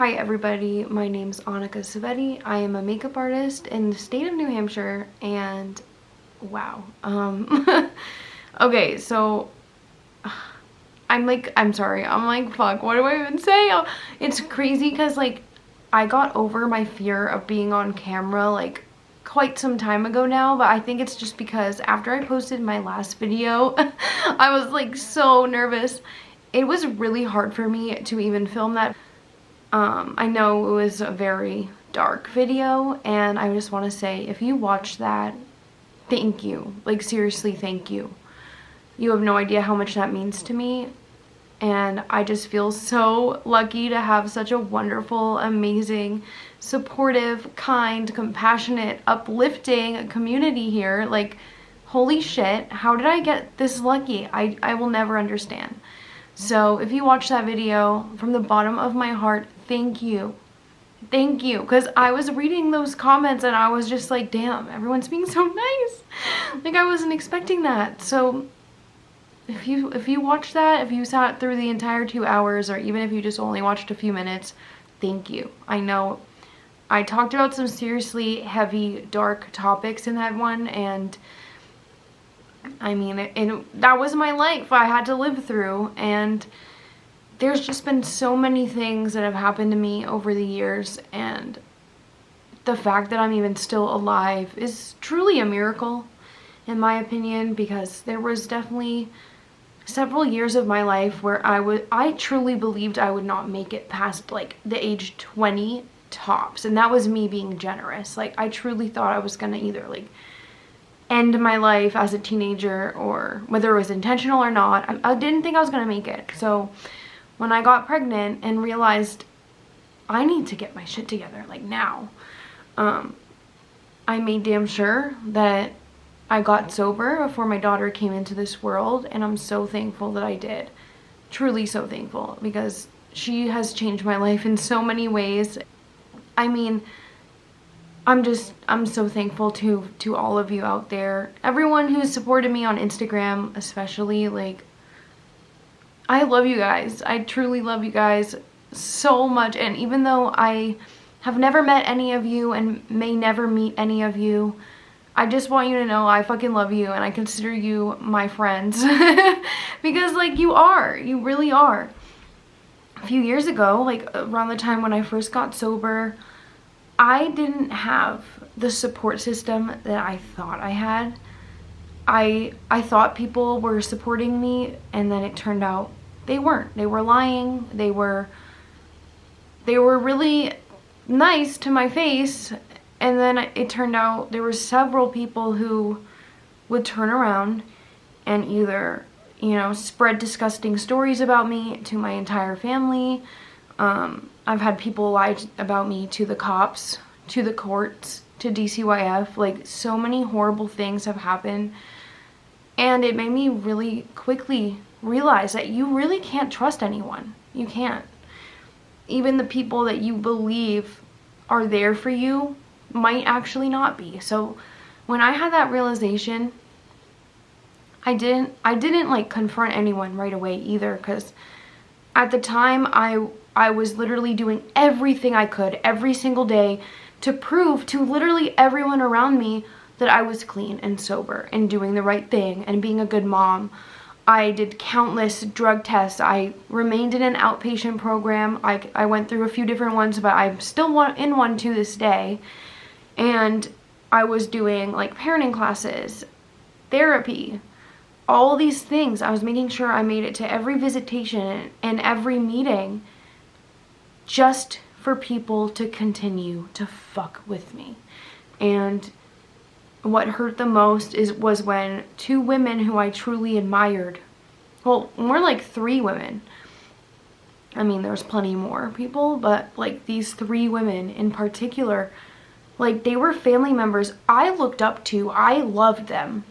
Hi everybody, my name's Annika Savetti. I am a makeup artist in the state of New Hampshire, and wow. Okay, so I'm sorry, I'm like, fuck, what do I even say? It's crazy because like I got over my fear of being on camera like quite some time ago now, but I think it's just because after I posted my last video, I was like so nervous. It was really hard for me to even film that. I know it was a very dark video, and I just want to say, if you watch that, thank you. Like, seriously, thank you. You have no idea how much that means to me, and I just feel so lucky to have such a wonderful, amazing, supportive, kind, compassionate, uplifting community here. Like, holy shit, how did I get this lucky? I will never understand. So if you watch that video, from the bottom of my heart, thank you. Thank you. Because I was reading those comments and I was just like, damn, everyone's being so nice. Like, I wasn't expecting that. So if you watch that, if you sat through the entire 2 hours, or even if you just only watched a few minutes, thank you. I know I talked about some seriously heavy, dark topics in that one, and I mean, that was my life I had to live through, and there's just been so many things that have happened to me over the years, and the fact that I'm even still alive is truly a miracle, in my opinion, because there was definitely several years of my life where I truly believed I would not make it past like the age 20 tops, and that was me being generous. Like, I truly thought I was gonna either like end my life as a teenager, or whether it was intentional or not, I didn't think I was gonna make it. So when I got pregnant and realized I need to get my shit together like now, I made damn sure that I got sober before my daughter came into this world, and I'm so thankful that I did. Truly so thankful, because she has changed my life in so many ways. I mean, I'm so thankful to all of you out there. Everyone who's supported me on Instagram, especially, like, I love you guys. I truly love you guys so much. And even though I have never met any of you and may never meet any of you, I just want you to know I fucking love you, and I consider you my friends. Because, like, you really are. A few years ago, like around the time when I first got sober, I didn't have the support system that I thought I had. I thought people were supporting me, and then it turned out they weren't. They were lying. They were really nice to my face, and then it turned out there were several people who would turn around and either, you know, spread disgusting stories about me to my entire family. I've had people lie about me to the cops, to the courts, to DCYF. Like, so many horrible things have happened, and it made me really quickly realize that you really can't trust anyone. You can't. Even the people that you believe are there for you might actually not be. So when I had that realization, I didn't like confront anyone right away either, because at the time I was literally doing everything I could every single day to prove to literally everyone around me that I was clean and sober and doing the right thing and being a good mom. I did countless drug tests. I remained in an outpatient program. I went through a few different ones, but I'm still in one to this day. And I was doing like parenting classes, therapy, all these things. I was making sure I made it to every visitation and every meeting, just for people to continue to fuck with me. And what hurt the most was when two women who I truly admired, well, more like 3 women. I mean, there's plenty more people, but like these 3 women in particular, like, they were family members I looked up to. I loved them.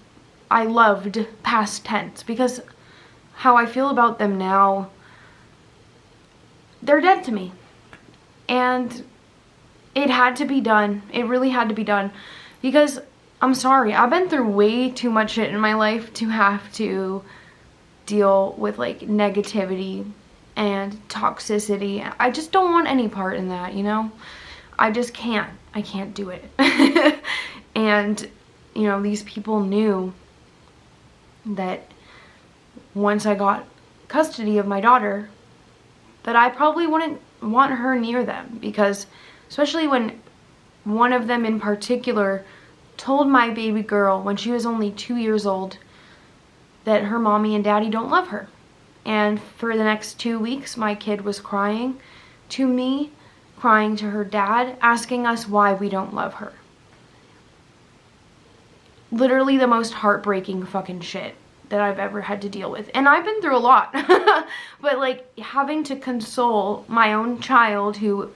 I loved, past tense, because how I feel about them now, they're dead to me. And it had to be done. It really had to be done, because I'm sorry, I've been through way too much shit in my life to have to deal with like negativity and toxicity. I just don't want any part in that, you know? I just can't. I can't do it. And, you know, these people knew that once I got custody of my daughter, that I probably wouldn't want her near them, because especially when one of them in particular told my baby girl when she was only 2 years old that her mommy and daddy don't love her. And for the next 2 weeks, my kid was crying to me, crying to her dad, asking us why we don't love her. Literally the most heartbreaking fucking shit that I've ever had to deal with. And I've been through a lot. But like having to console my own child who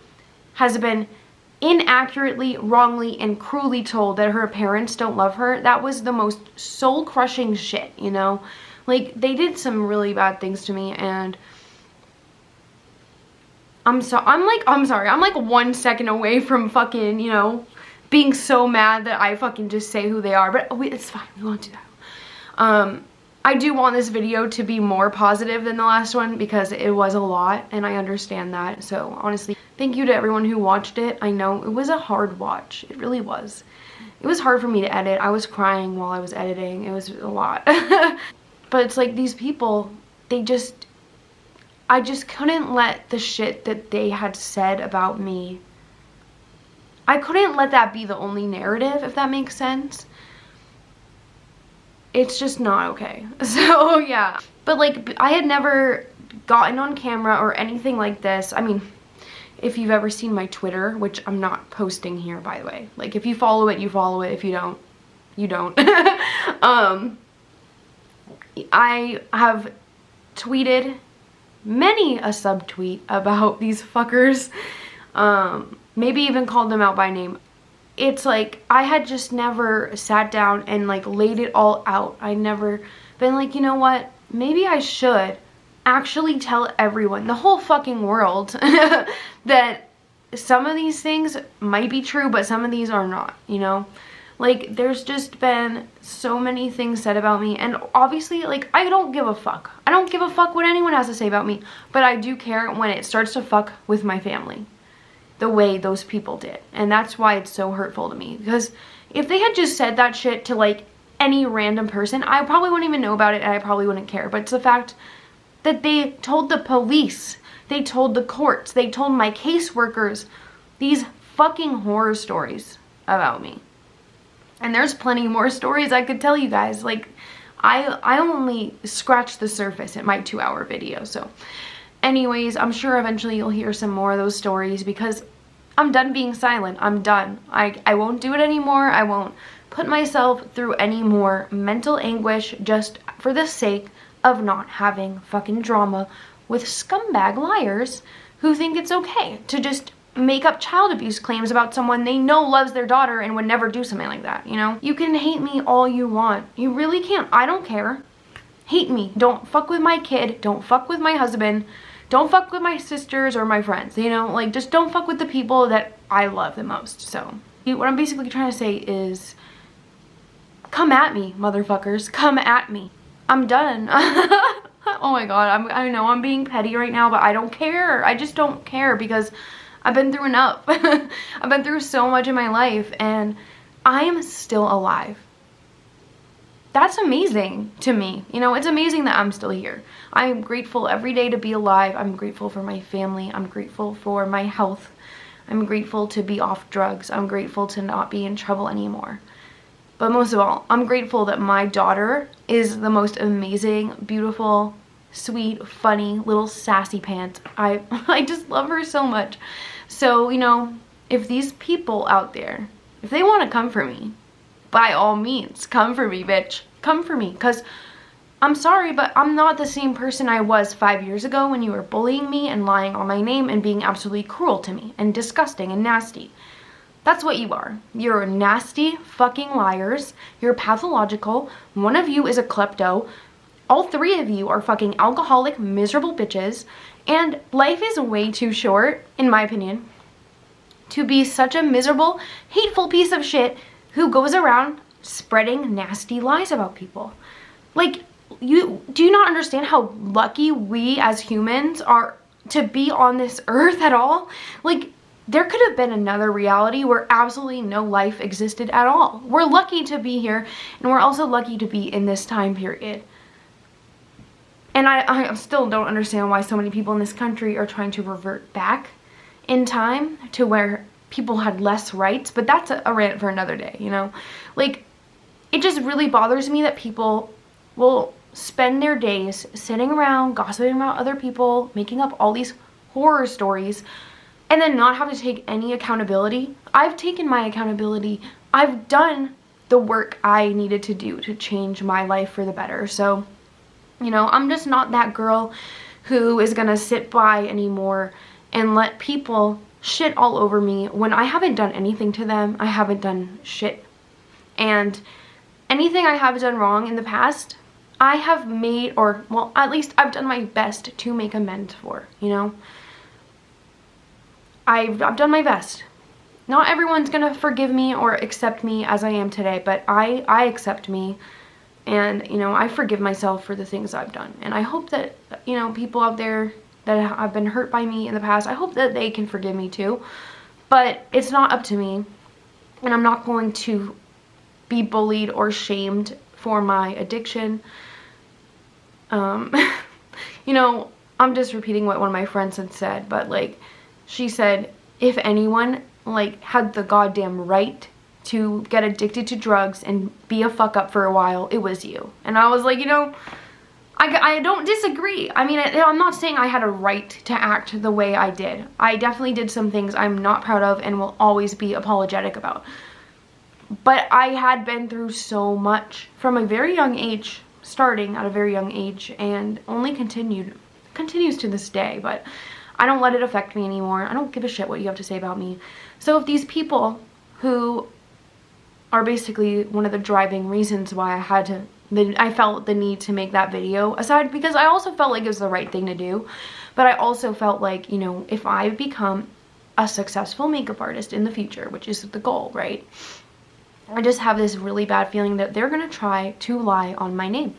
has been inaccurately, wrongly, and cruelly told that her parents don't love her, that was the most soul-crushing shit, you know? Like, they did some really bad things to me, and I'm sorry, I'm like 1 second away from fucking, you know, being so mad that I fucking just say who they are, but it's fine, we won't do that. I do want this video to be more positive than the last one because it was a lot, and I understand that. So honestly, thank you to everyone who watched it. I know it was a hard watch. It really was. It was hard for me to edit. I was crying while I was editing. It was a lot. But it's like these people, I just couldn't let the shit that they had said about me, I couldn't let that be the only narrative, if that makes sense. It's just not okay. So yeah, but like I had never gotten on camera or anything like this. I mean, if you've ever seen my Twitter, which I'm not posting here, by the way, like if you follow it, you follow it. If you don't, you don't. I have tweeted many a subtweet about these fuckers, maybe even called them out by name. It's like I had just never sat down and like laid it all out. I never been like, you know what, maybe I should actually tell everyone, the whole fucking world, that some of these things might be true, but some of these are not, you know? Like, there's just been so many things said about me, and obviously, like, I don't give a fuck. I don't give a fuck what anyone has to say about me, but I do care when it starts to fuck with my family the way those people did. And that's why it's so hurtful to me, because if they had just said that shit to like any random person, I probably wouldn't even know about it and I probably wouldn't care. But it's the fact that they told the police, they told the courts, they told my caseworkers these fucking horror stories about me. And there's plenty more stories I could tell you guys. Like, I only scratched the surface in my 2-hour video. So anyways, I'm sure eventually you'll hear some more of those stories because I'm done being silent. I'm done. I won't do it anymore. I won't put myself through any more mental anguish just for the sake of not having fucking drama with scumbag liars who think it's okay to just make up child abuse claims about someone they know loves their daughter and would never do something like that, you know? You can hate me all you want. You really can't. I don't care. Hate me. Don't fuck with my kid. Don't fuck with my husband. Don't fuck with my sisters or my friends, you know? Like, just don't fuck with the people that I love the most. So what I'm basically trying to say is, come at me, motherfuckers. Come at me. I'm done. Oh my god, I know I'm being petty right now, but I don't care. I just don't care because I've been through enough. I've been through so much in my life and I am still alive. That's amazing to me. You know, it's amazing that I'm still here. I am grateful every day to be alive. I'm grateful for my family. I'm grateful for my health. I'm grateful to be off drugs. I'm grateful to not be in trouble anymore. But most of all, I'm grateful that my daughter is the most amazing, beautiful, sweet, funny, little sassy pants. I just love her so much. So, you know, if these people out there, if they want to come for me, by all means, come for me, bitch. Come for me, because I'm sorry, but I'm not the same person I was 5 years ago when you were bullying me and lying on my name and being absolutely cruel to me and disgusting and nasty. That's what you are. You're nasty fucking liars. You're pathological. One of you is a klepto. All three of you are fucking alcoholic, miserable bitches. And life is way too short, in my opinion, to be such a miserable, hateful piece of shit who goes around spreading nasty lies about people. Like, do you not understand how lucky we as humans are to be on this earth at all? Like, there could have been another reality where absolutely no life existed at all. We're lucky to be here, and we're also lucky to be in this time period. And I still don't understand why so many people in this country are trying to revert back in time to where people had less rights, but that's a rant for another day, you know? Like, it just really bothers me that people will spend their days sitting around gossiping about other people, making up all these horror stories, and then not have to take any accountability. I've taken my accountability. I've done the work I needed to do to change my life for the better. So, you know, I'm just not that girl who is gonna sit by anymore and let people shit all over me when I haven't done anything to them. I haven't done shit. And anything I have done wrong in the past, I have made, or, well, at least I've done my best to make amends for, you know? I've done my best. Not everyone's gonna forgive me or accept me as I am today, but I accept me, and, you know, I forgive myself for the things I've done. And I hope that, you know, people out there that have been hurt by me in the past, I hope that they can forgive me too. But it's not up to me, and I'm not going to be bullied or shamed for my addiction. You know, I'm just repeating what one of my friends had said, but, like, she said, if anyone, like, had the goddamn right to get addicted to drugs and be a fuck up for a while, it was you. And I was like, you know, I don't disagree. I mean, I'm not saying I had a right to act the way I did. I definitely did some things I'm not proud of and will always be apologetic about. But I had been through so much from a very young age, starting at a very young age, and only continues to this day. But I don't let it affect me anymore. I don't give a shit what you have to say about me. So if these people who are basically one of the driving reasons why I felt the need to make that video, aside, because I also felt like it was the right thing to do, but I also felt like, you know, if I become a successful makeup artist in the future, which is the goal, right? I just have this really bad feeling that they're gonna try to lie on my name.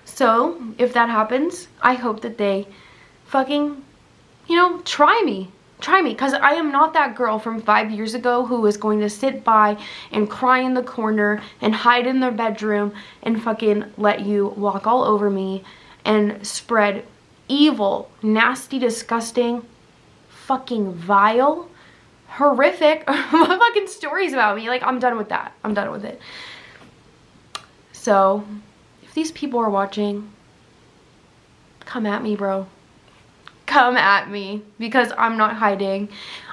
So if that happens, I hope that they fucking, you know, try me, because I am not that girl from 5 years ago who is going to sit by and cry in the corner and hide in their bedroom and fucking let you walk all over me and spread evil, nasty, disgusting, fucking vile, horrific fucking stories about me. Like, I'm done with that. I'm done with it. So if these people are watching, come at me, bro. Come at me, because I'm not hiding.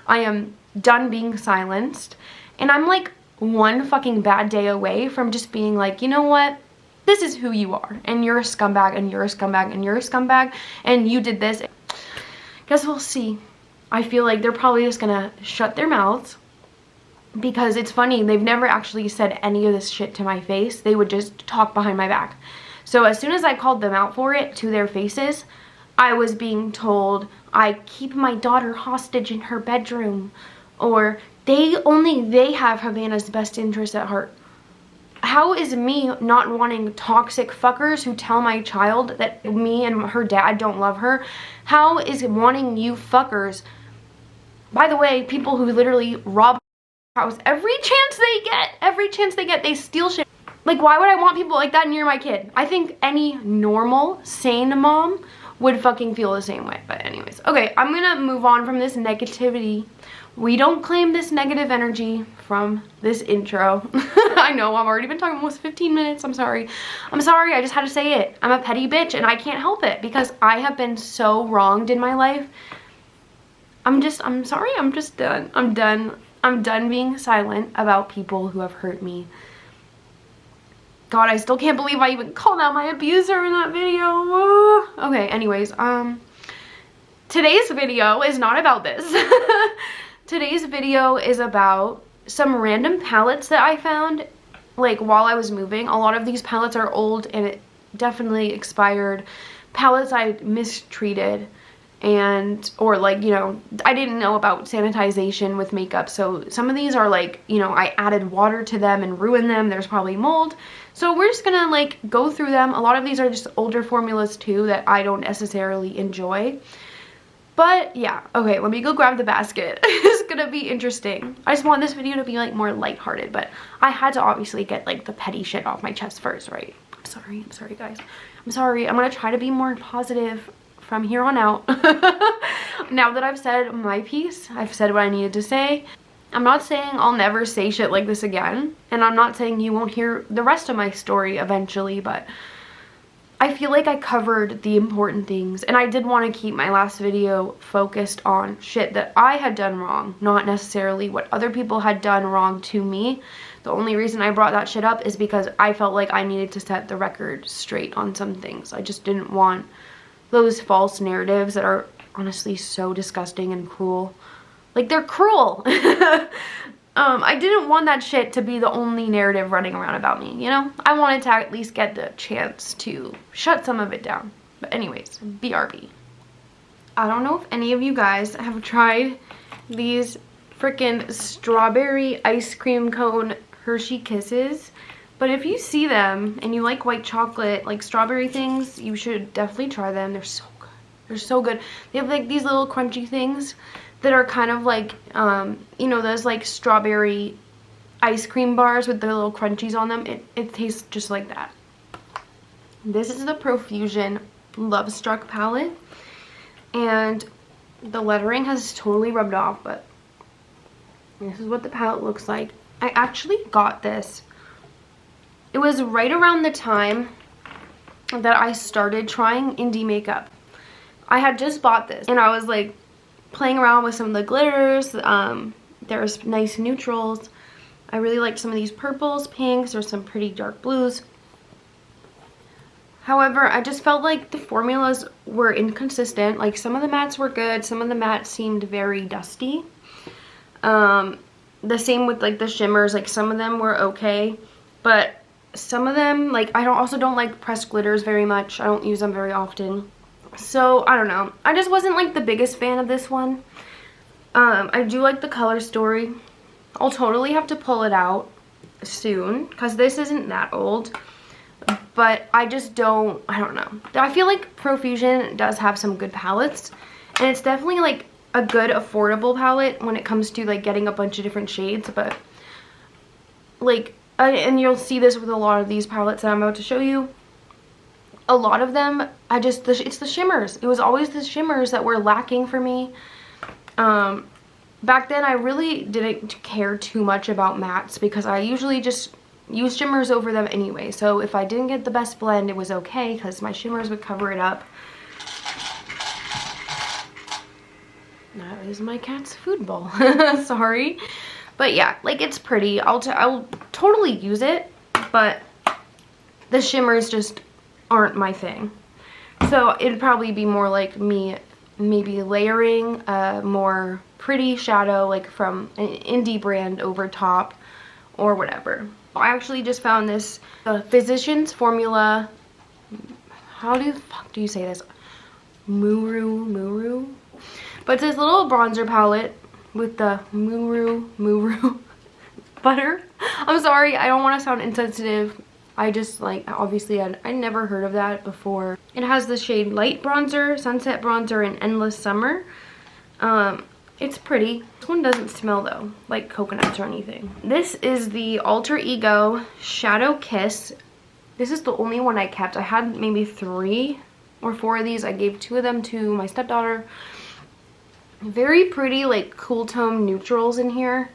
I am done being silenced, and I'm like one fucking bad day away from just being like, you know what, this is who you are, and you're a scumbag, and you're a scumbag, and you're a scumbag, and you did this. Guess we'll see. I feel like they're probably just gonna shut their mouths, because it's funny, they've never actually said any of this shit to my face. They would just talk behind my back. So as soon as I called them out for it to their faces, I was being told I keep my daughter hostage in her bedroom, or they have Havana's best interest at heart. How is me not wanting toxic fuckers who tell my child that me and her dad don't love her? How is wanting you fuckers, by the way, people who literally rob house every chance they get, they steal shit. Like, why would I want people like that near my kid? I think any normal, sane mom would fucking feel the same way. But anyways, okay, I'm gonna move on from this negativity. We don't claim this negative energy from this intro. I know, I've already been talking almost 15 minutes. I'm sorry, I just had to say it. I'm a petty bitch, and I can't help it, because I have been so wronged in my life. I'm sorry, I'm just done. I'm done being silent about people who have hurt me. God, I still can't believe I even called out my abuser in that video. Okay, anyways, today's video is not about this. Today's video is about some random palettes that I found, like, while I was moving. A lot of these palettes are old and it definitely expired. Palettes I mistreated, and, or, like, you know, I didn't know about sanitization with makeup. So some of these are like, you know, I added water to them and ruined them. There's probably mold. So we're just gonna like go through them. A lot of these are just older formulas too that I don't necessarily enjoy. But yeah, okay, let me go grab the basket. It's gonna be interesting. I just want this video to be like more lighthearted, but I had to obviously get like the petty shit off my chest first, right? I'm sorry guys. I'm sorry. I'm gonna try to be more positive from here on out. Now that I've said my piece, I've said what I needed to say. I'm not saying I'll never say shit like this again, and I'm not saying you won't hear the rest of my story eventually, but I feel like I covered the important things, and I did want to keep my last video focused on shit that I had done wrong, not necessarily what other people had done wrong to me. The only reason I brought that shit up is because I felt like I needed to set the record straight on some things. I just didn't want those false narratives that are honestly so disgusting and cruel. Like, they're cruel. I didn't want that shit to be the only narrative running around about me, you know? I wanted to at least get the chance to shut some of it down. But anyways, BRB. I don't know if any of you guys have tried these freaking strawberry ice cream cone Hershey Kisses. But if you see them and you like white chocolate, like strawberry things, you should definitely try them. They're so good. They're so good. They have like these little crunchy things that are kind of like, you know, those like strawberry ice cream bars with the little crunchies on them. It tastes just like that. This is the Profusion Love Struck palette. And the lettering has totally rubbed off, but this is what the palette looks like. I actually got this. It was right around the time that I started trying indie makeup. I had just bought this and I was like playing around with some of the glitters. There's nice neutrals. I really liked some of these purples, pinks, or some pretty dark blues. However, I just felt like the formulas were inconsistent. Like, some of the mattes were good, some of the mattes seemed very dusty. The same with like the shimmers, like some of them were okay, but some of them, like, I also don't like pressed glitters very much. I don't use them very often. So, I don't know. I just wasn't like the biggest fan of this one. I do like the color story. I'll totally have to pull it out soon because this isn't that old. But I just don't, I don't know. I feel like Profusion does have some good palettes. And it's definitely like a good affordable palette when it comes to like getting a bunch of different shades. But like, and you'll see this with a lot of these palettes that I'm about to show you. A lot of them, it's the shimmers. It was always the shimmers that were lacking for me. Back then, I really didn't care too much about mattes because I usually just use shimmers over them anyway. So if I didn't get the best blend, it was okay because my shimmers would cover it up. That is my cat's food bowl. Sorry. But yeah, like, it's pretty. I'll totally use it, but the shimmers just aren't my thing. So it'd probably be more like me maybe layering a more pretty shadow, like from an indie brand over top or whatever. I actually just found this Physicians Formula, how the fuck do you say this? Muru? But it's this little bronzer palette with the Muru butter. I'm sorry, I don't want to sound insensitive. I just, like, obviously I never heard of that before. It has the shade Light Bronzer, Sunset Bronzer, and Endless Summer. It's pretty. This one doesn't smell though, like coconuts or anything. This is the Alter Ego Shadow Kiss. This is the only one I kept. I had maybe 3 or 4 of these. I gave 2 of them to my stepdaughter. Very pretty, like, cool tone neutrals in here.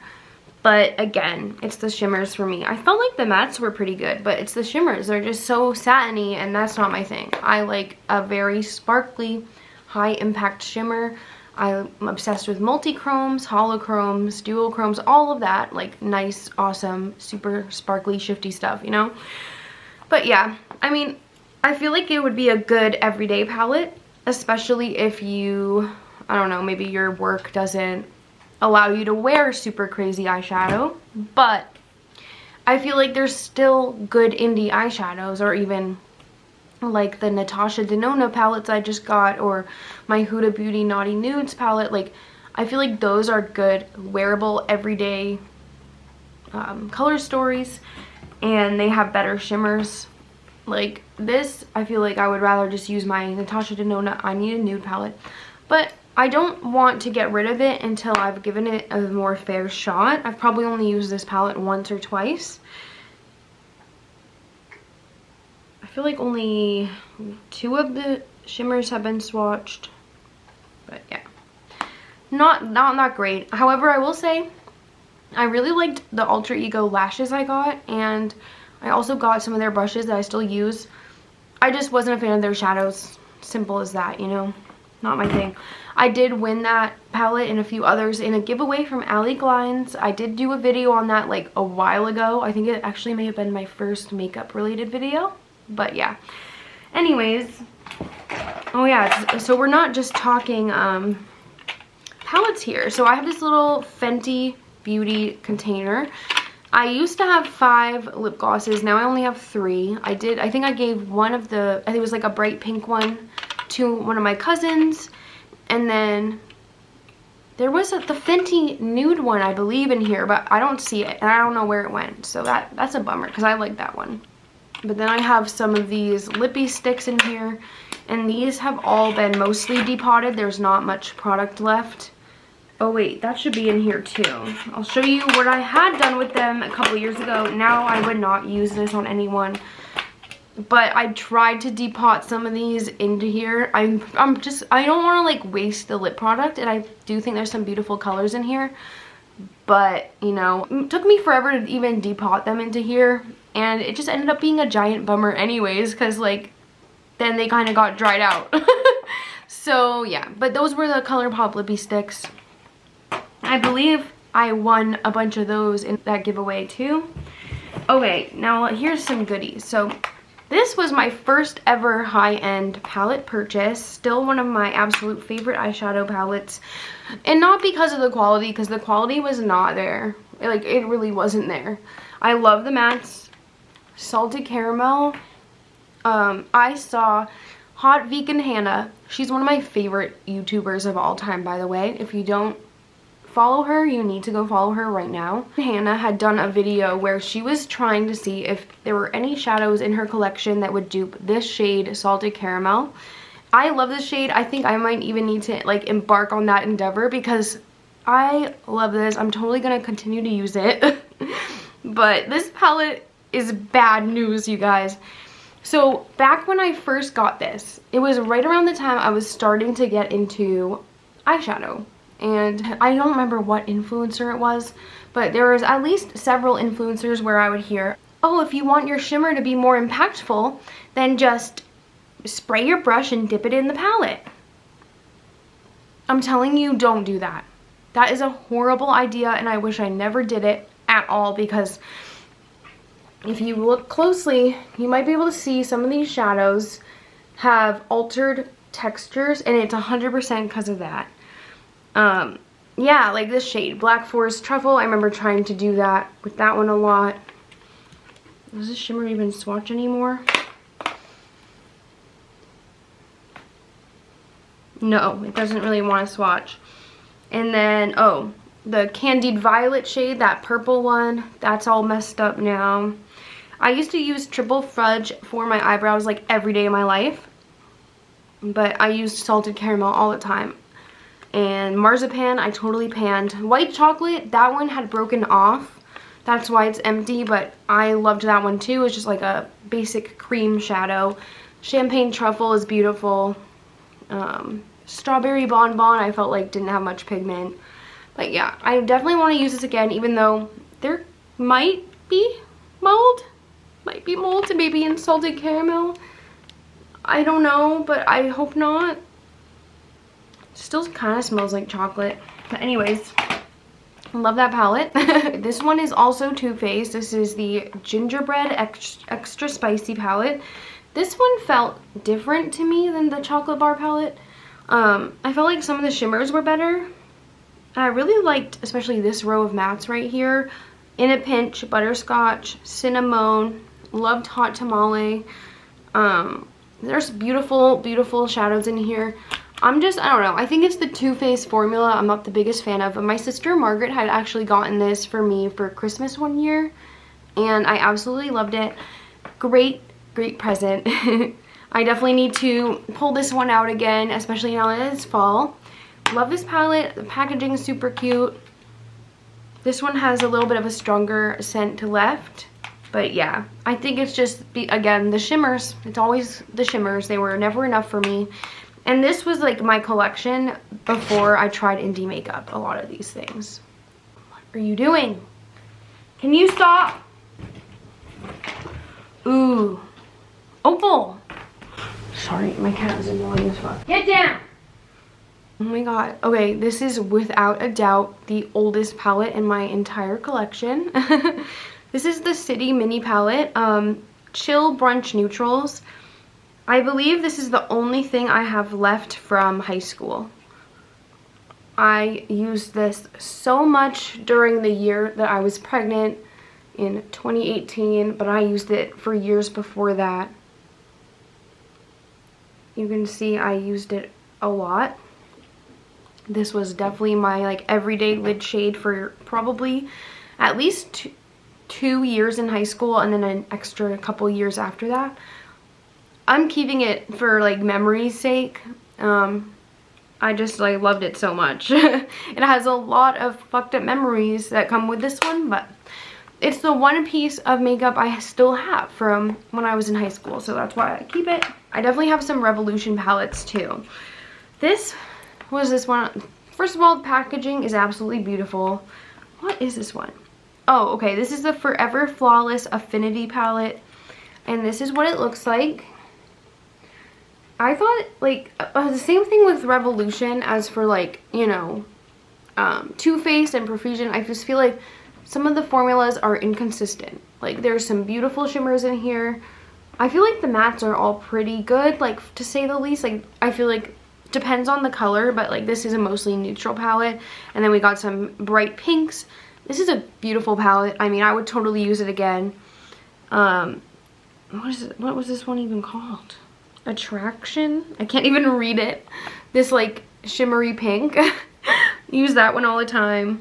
But again, it's the shimmers for me. I felt like the mattes were pretty good, but it's the shimmers. They're just so satiny, and that's not my thing. I like a very sparkly, high impact shimmer. I'm obsessed with multi-chromes, holochromes, duochromes, all of that. Like, nice, awesome, super sparkly, shifty stuff, you know? But yeah, I mean, I feel like it would be a good everyday palette, especially if you, I don't know, maybe your work doesn't allow you to wear super crazy eyeshadow, but I feel like there's still good indie eyeshadows, or even like the Natasha Denona palettes I just got, or my Huda Beauty Naughty Nudes palette. Like, I feel like those are good wearable everyday color stories. and they have better shimmers. Like this, I feel like I would rather just use my Natasha Denona I Need a Nude palette. But I don't want to get rid of it until I've given it a more fair shot. I've probably only used this palette once or twice. I feel like only 2 of the shimmers have been swatched. But yeah, not great. However, I will say I really liked the Alter Ego lashes I got, and I also got some of their brushes that I still use. I just wasn't a fan of their shadows. Simple as that, you know? Not my thing. I did win that palette and a few others in a giveaway from Allie Glines. I did do a video on that like a while ago. I think it actually may have been my first makeup related video. But yeah. Anyways. Oh yeah, so we're not just talking palettes here. So I have this little Fenty Beauty container. I used to have 5 lip glosses. Now I only have 3. I think I gave one of the, I think it was like a bright pink one to one of my cousins. And then there was the Fenty nude one, I believe, in here, but I don't see it and I don't know where it went. So that's a bummer because I like that one. But then I have some of these lippy sticks in here, and these have all been mostly depotted. There's not much product left. Oh wait, that should be in here too. I'll show you what I had done with them a couple years ago. Now I would not use this on anyone, but I tried to depot some of these into here. I don't want to like waste the lip product, and I do think there's some beautiful colors in here, but you know, it took me forever to even depot them into here, and it just ended up being a giant bummer anyways, because like then they kind of got dried out. So yeah, but those were the ColourPop lippy sticks. I believe I won a bunch of those in that giveaway too. Okay, now here's some goodies. So this was my first ever high-end palette purchase. Still one of my absolute favorite eyeshadow palettes. And not because of the quality, because the quality was not there. Like, it really wasn't there. I love the mattes. Salted Caramel. I saw Hot Vegan Hannah. She's one of my favorite YouTubers of all time, by the way. If you don't follow her, you need to go follow her right now. Hannah had done a video where she was trying to see if there were any shadows in her collection that would dupe this shade, Salted Caramel. I love this shade. I think I might even need to like embark on that endeavor because I love this. I'm totally gonna continue to use it. But this palette is bad news, you guys. So back when I first got this, it was right around the time I was starting to get into eyeshadow. And I don't remember what influencer it was, but there was at least several influencers where I would hear, oh, if you want your shimmer to be more impactful, then just spray your brush and dip it in the palette. I'm telling you, don't do that. That is a horrible idea, and I wish I never did it at all, because if you look closely, you might be able to see some of these shadows have altered textures, and it's 100% because of that. Yeah, like this shade, Black Forest Truffle. I remember trying to do that with that one a lot. Does this shimmer even swatch anymore? No, it doesn't really want to swatch. And then, oh, the Candied Violet shade, that purple one, that's all messed up now. I used to use Triple Fudge for my eyebrows like every day of my life, but I used Salted Caramel all the time. And Marzipan, I totally panned. White Chocolate, that one had broken off. That's why it's empty, but I loved that one too. It's just like a basic cream shadow. Champagne Truffle is beautiful. Strawberry Bonbon, I felt like didn't have much pigment. But yeah, I definitely want to use this again, even though there might be mold. Might be mold and maybe in Salted Caramel. I don't know, but I hope not. Still kind of smells like chocolate. But anyways, I love that palette. This one is also Too Faced. This is the Gingerbread Extra Spicy palette. This one felt different to me than the chocolate bar palette. I felt like some of the shimmers were better. And I really liked especially this row of mattes right here. In a Pinch, Butterscotch, Cinnamon, loved Hot Tamale. There's beautiful, beautiful shadows in here. I don't know, I think it's the Too Faced formula I'm not the biggest fan of, but my sister Margaret had actually gotten this for me for Christmas one year, and I absolutely loved it. Great present. I definitely need to pull this one out again, especially now that it's fall. Love this palette. The packaging is super cute. This one has a little bit of a stronger scent left. But yeah, I think it's just, again, the shimmers. It's always the shimmers. They were never enough for me. And this was like my collection before I tried indie makeup, a lot of these things. What are you doing? Can you stop? Ooh. Opal. Sorry, my cat is annoying as fuck. Get down! Oh my god. Okay, this is without a doubt the oldest palette in my entire collection. This is the City Mini Palette. Chill Brunch Neutrals. I believe this is the only thing I have left from high school. I used this so much during the year that I was pregnant in 2018, but I used it for years before that. You can see I used it a lot. This was definitely my like everyday lid shade for probably at least 2 years in high school, and then an extra couple years after that. I'm keeping it for like memory's sake. I just like loved it so much. It has a lot of fucked up memories that come with this one, but it's the one piece of makeup I still have from when I was in high school, so that's why I keep it. I definitely have some Revolution palettes too. This was this one. First of all, the packaging is absolutely beautiful. What is this one? Oh, okay, this is the Forever Flawless Affinity palette, and this is what it looks like. I thought, like, the same thing with Revolution as for, like, you know, Too Faced and Profusion. I just feel like some of the formulas are inconsistent. Like, there's some beautiful shimmers in here. I feel like the mattes are all pretty good, like, to say the least. Like, I feel like depends on the color, but, like, this is a mostly neutral palette. And then we got some bright pinks. This is a beautiful palette. I mean, I would totally use it again. What was this one even called? Attraction? I can't even read it. This like shimmery pink. Use that one all the time.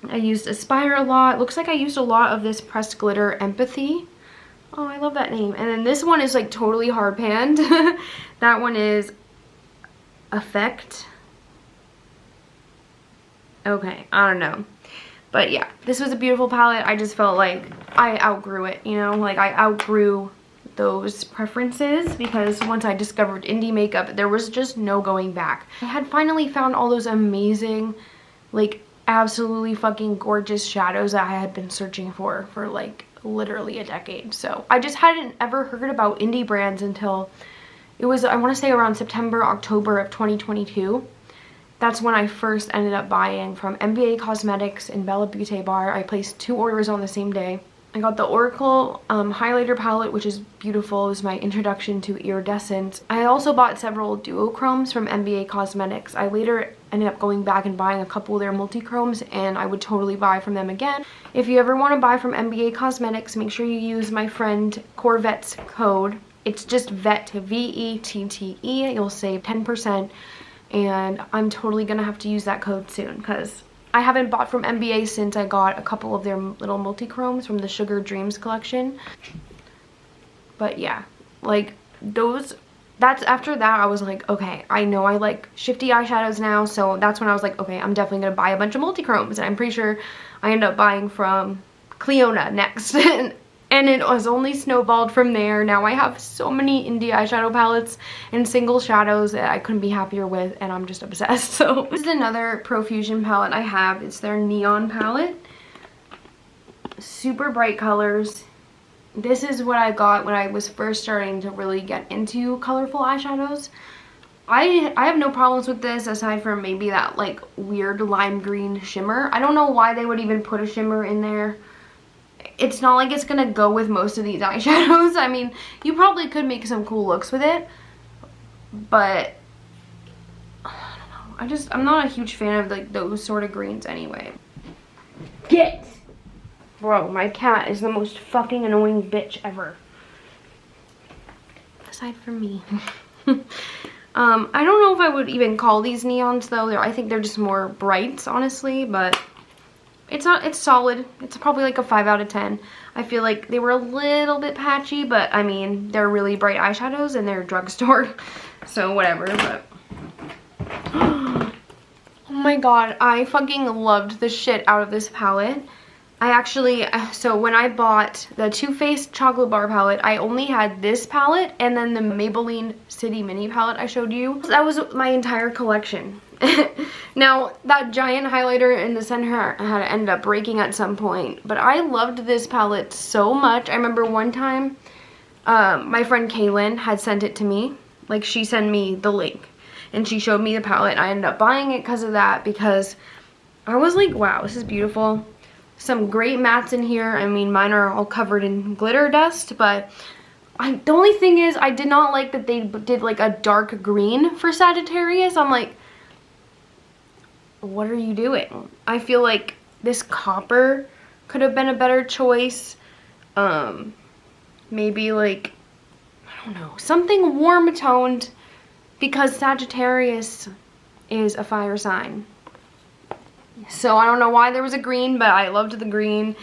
I used Aspire a lot. Looks like I used a lot of this pressed glitter Empathy. Oh, I love that name. And then this one is like totally hard panned. That one is Effect. Okay, I don't know. But yeah, this was a beautiful palette. I just felt like I outgrew it, you know? Like I outgrew those preferences because once I discovered indie makeup, there was just no going back. I had finally found all those amazing, like absolutely fucking gorgeous shadows that I had been searching for like literally a decade. So I just hadn't ever heard about indie brands until it was, I want to say around September, October of 2022. That's when I first ended up buying from MBA Cosmetics in Bella Beauté Bar. I placed 2 orders on the same day. I got the Oracle highlighter palette, which is beautiful. It was my introduction to iridescence. I also bought several duochromes from MBA Cosmetics. I later ended up going back and buying a couple of their multi-chromes, and I would totally buy from them again. If you ever want to buy from MBA Cosmetics, make sure you use my friend Corvette's code. It's just VETTE, V-E-T-T-E. You'll save 10%, and I'm totally gonna have to use that code soon because I haven't bought from MBA since I got a couple of their little multi-chromes from the Sugar Dreams collection. But yeah, like those, that's after that I was like, okay, I know I like shifty eyeshadows now, so that's when I was like, okay, I'm definitely gonna buy a bunch of multi-chromes, and I'm pretty sure I ended up buying from Cleona next. And it was only snowballed from there. Now I have so many indie eyeshadow palettes and single shadows that I couldn't be happier with, and I'm just obsessed. So this is another Profusion palette I have. It's their Neon palette. Super bright colors. This is what I got when I was first starting to really get into colorful eyeshadows. I have no problems with this aside from maybe that like weird lime green shimmer. I don't know why they would even put a shimmer in there. It's not like it's gonna go with most of these eyeshadows. I mean, you probably could make some cool looks with it, but I don't know. I'm not a huge fan of like those sort of greens anyway. Get! Bro, my cat is the most fucking annoying bitch ever. Aside from me. I don't know if I would even call these neons though. I think they're just more brights, honestly, but it's solid. It's probably like a 5 out of 10. I feel like they were a little bit patchy, but I mean, they're really bright eyeshadows and they're drugstore, so whatever, but. Oh my god, I fucking loved the shit out of this palette. I actually, so when I bought the Too Faced Chocolate Bar palette, I only had this palette and then the Maybelline City Mini palette I showed you. That was my entire collection. Now, that giant highlighter in the center had to end up breaking at some point, but I loved this palette so much. I remember one time, my friend Kaylin had sent it to me. Like, she sent me the link, and she showed me the palette. I ended up buying it because of that, because I was like, wow, this is beautiful. Some great mattes in here. I mean, mine are all covered in glitter dust, but the only thing is, I did not like that they did like a dark green for Sagittarius. I'm like, what are you doing? I feel like this copper could have been a better choice. Maybe like, I don't know, something warm toned, because Sagittarius is a fire sign. So I don't know why there was a green, but I loved the green.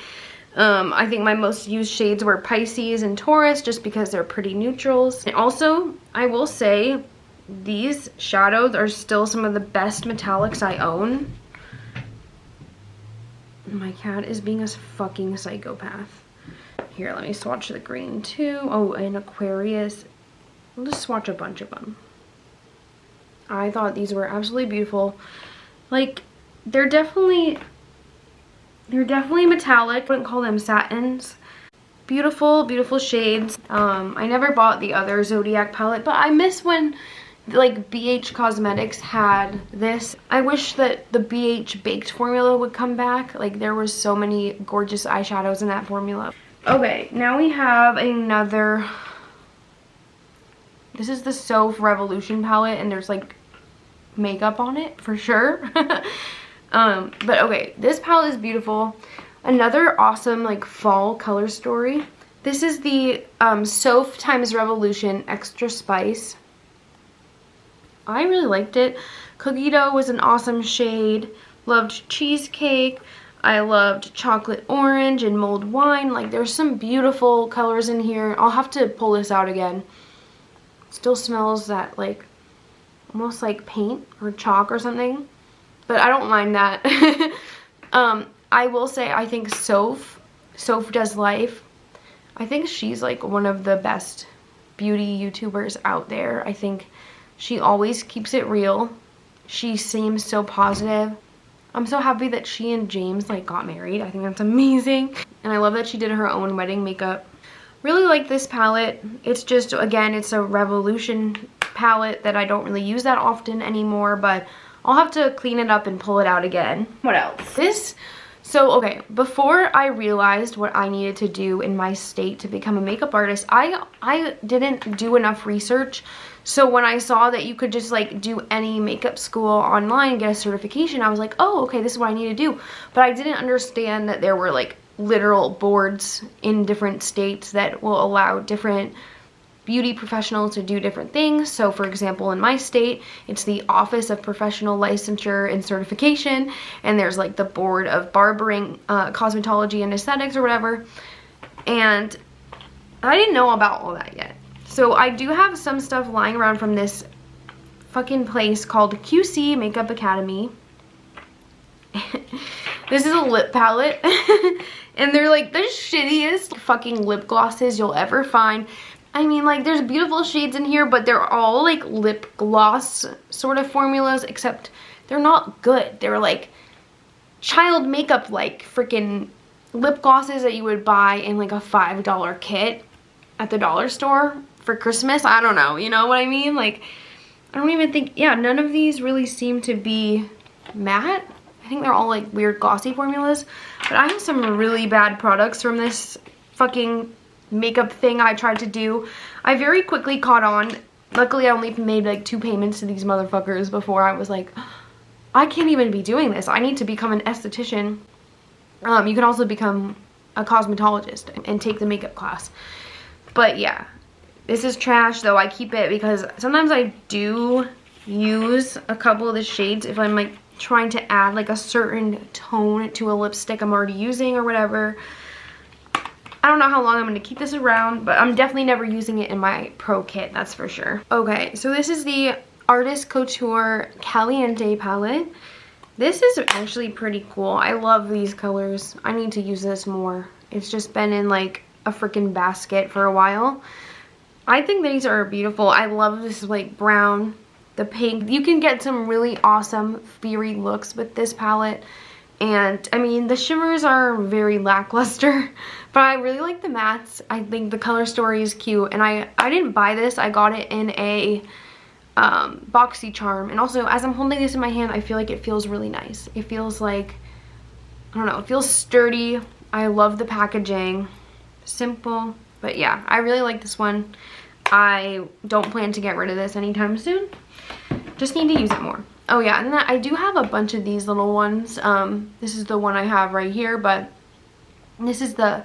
I think my most used shades were Pisces and Taurus, just because they're pretty neutrals. And also, I will say, these shadows are still some of the best metallics I own. My cat is being a fucking psychopath. Here, let me swatch the green too. Oh, and Aquarius. I'll just swatch a bunch of them. I thought these were absolutely beautiful. Like, they're definitely metallic. I wouldn't call them satins. Beautiful, beautiful shades. I never bought the other Zodiac palette, but I miss when like BH Cosmetics had this. I wish that the BH Baked formula would come back. Like, there was so many gorgeous eyeshadows in that formula. Okay, now we have another. This is the Soph Revolution palette, and there's like makeup on it for sure. But okay, this palette is beautiful. Another awesome like fall color story. This is the Soph times Revolution Extra Spice. I really liked it. Cookie Dough was an awesome shade. Loved Cheesecake. I loved Chocolate Orange and Mulled Wine. Like, there's some beautiful colors in here. I'll have to pull this out again. Still smells that like almost like paint or chalk or something, but I don't mind that. I will say, I think Soph Does Life, I think she's like one of the best beauty YouTubers out there. I think she always keeps it real. She seems so positive. I'm so happy that she and James like got married. I think that's amazing. And I love that she did her own wedding makeup. Really like this palette. It's just, again, it's a Revolution palette that I don't really use that often anymore, but I'll have to clean it up and pull it out again. What else? So okay, before I realized what I needed to do in my state to become a makeup artist, I didn't do enough research. So when I saw that you could just like do any makeup school online and get a certification, I was like, oh, okay, this is what I need to do. But I didn't understand that there were like literal boards in different states that will allow different beauty professionals to do different things. So for example, in my state, it's the Office of Professional Licensure and Certification, and there's like the Board of Barbering, Cosmetology and Aesthetics or whatever. And I didn't know about all that yet. So I do have some stuff lying around from this fucking place called QC Makeup Academy. This is a lip palette. And they're like the shittiest fucking lip glosses you'll ever find. I mean, like, there's beautiful shades in here, but they're all like lip gloss sort of formulas, except they're not good. They're like child makeup, like freaking lip glosses that you would buy in like a $5 kit at the dollar store for Christmas. I don't know, you know what I mean? Like, I don't even think, yeah, none of these really seem to be matte. I think they're all like weird glossy formulas, but I have some really bad products from this fucking makeup thing I tried to do. I very quickly caught on. Luckily, I only made like 2 payments to these motherfuckers before I was like, I can't even be doing this. I need to become an esthetician. You can also become a cosmetologist and take the makeup class. But yeah, this is trash, though I keep it because sometimes I do use a couple of the shades if I'm like trying to add like a certain tone to a lipstick I'm already using or whatever. I don't know how long I'm going to keep this around, but I'm definitely never using it in my pro kit, that's for sure. Okay, so this is the Artist Couture Caliente palette. This is actually pretty cool. I love these colors. I need to use this more. It's just been in like a freaking basket for a while. I think these are beautiful. I love this like brown, the pink. You can get some really awesome fiery looks with this palette. And I mean, the shimmers are very lackluster, but I really like the mattes. I think the color story is cute, and I didn't buy this. I got it in a boxy charm, and also as I'm holding this in my hand, I feel like it feels really nice. It feels like, I don't know, it feels sturdy. I love the packaging. Simple, but yeah, I really like this one. I don't plan to get rid of this anytime soon. Just need to use it more. Oh yeah, and then I do have a bunch of these little ones. This is the one I have right here, but this is the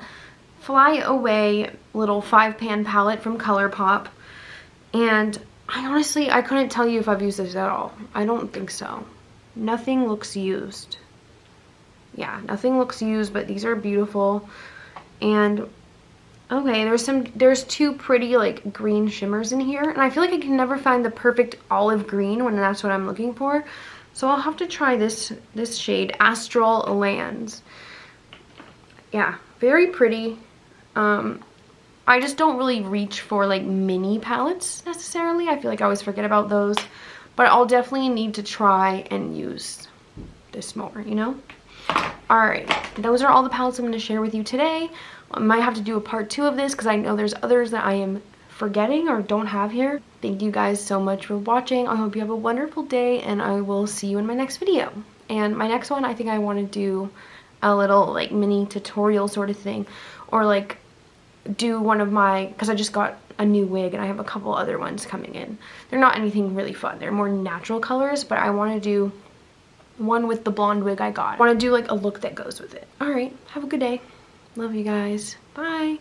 Fly Away little 5-pan palette from ColourPop. And I couldn't tell you if I've used this at all. I don't think so. Nothing looks used. Yeah, nothing looks used, but these are beautiful. And okay, there's two pretty like green shimmers in here, and I feel like I can never find the perfect olive green when that's what I'm looking for. So I'll have to try this shade, Astral Lands. Yeah, very pretty. I just don't really reach for like mini palettes necessarily. I feel like I always forget about those, but I'll definitely need to try and use this more, you know? Alright, those are all the palettes I'm going to share with you today. I might have to do a part 2 of this because I know there's others that I am forgetting or don't have here. Thank you guys so much for watching. I hope you have a wonderful day, and I will see you in my next video. And my next one, I think I want to do a little like mini tutorial sort of thing, or like do one of my, because I just got a new wig and I have a couple other ones coming in. They're not anything really fun. They're more natural colors, but I want to do one with the blonde wig I got. I want to do like a look that goes with it. Alright, have a good day. Love you guys. Bye.